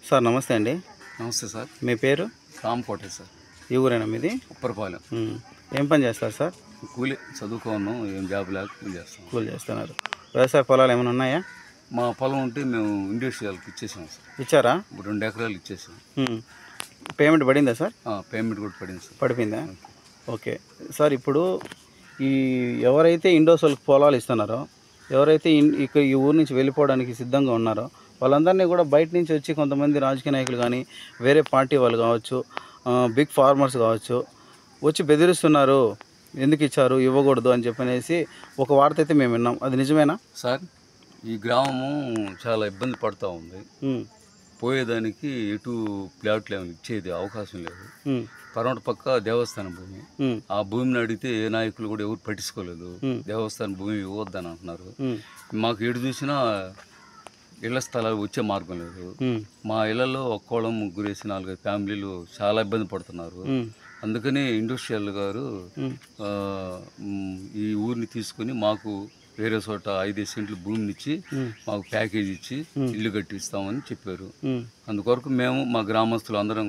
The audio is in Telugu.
సార్ నమస్తే అండి. నమస్తే సార్. మీ పేరు? రామకోట సార్. ఈ ఊరేనా మీది? ఉప్పరపాలెం. ఏం పని చేస్తారు సార్? కూలి చదువుకున్నాం, ఏం జాబ్ లేక కూలి చేస్తాం. కూలి చేస్తున్నారు. వ్యవసాయ పొలాలు ఏమైనా ఉన్నాయా? మా పొలం ఉంటే మేము ఇండస్ట్రియల్కి ఇచ్చేసాం సార్. ఇచ్చారా? 2 ఎకరాలు ఇచ్చేసాం. పేమెంట్ పడిందా సార్? పేమెంట్ కూడా పడింది సార్. పడిపోయిందా? Okay sir. ఇప్పుడు ఈ ఎవరైతే ఇండోసోల్కి పొలాలు ఇస్తున్నారో, ఎవరైతే ఇక్కడ ఈ ఊరు నుంచి వెళ్ళిపోవడానికి సిద్ధంగా ఉన్నారో వాళ్ళందరినీ కూడా బయట నుంచి వచ్చి కొంతమంది రాజకీయ నాయకులు కానీ, వేరే పార్టీ వాళ్ళు కావచ్చు, బిగ్ ఫార్మర్స్ కావచ్చు, వచ్చి బెదిరిస్తున్నారు. ఎందుకు ఇచ్చారు, ఇవ్వకూడదు అని చెప్పనేసి ఒక వార్త అయితే మేము విన్నాం. అది నిజమేనా సార్? ఈ గ్రామము చాలా ఇబ్బంది పడుతూ ఉంది. పోయేదానికి ఎటు ప్లాట్లు ఏమైనా ఇచ్చేది అవకాశం లేదు. పరమట పక్క దేవస్థానం భూమి. ఆ భూమిని అడిగితే ఏ నాయకులు కూడా ఎవరు పట్టించుకోలేదు. దేవస్థానం భూమి ఇవ్వద్దని అంటున్నారు. మాకు ఎటు చూసినా ఇళ్ల స్థలాలు వచ్చే మార్గం లేదు. మా ఇళ్లలో ఒక్కోళ్ళం ముగ్గురేసి 4-5 ఫ్యామిలీలు చాలా ఇబ్బంది పడుతున్నారు. అందుకని ఇండస్ట్రియల్ గారు ఈ ఊరిని తీసుకుని మాకు వేరే చోట 5 సెంట్లు భూమిని ఇచ్చి మాకు ప్యాకేజ్ ఇచ్చి ఇల్లు కట్టిస్తామని చెప్పారు. అందుకొరకు మేము మా గ్రామస్తులు అందరం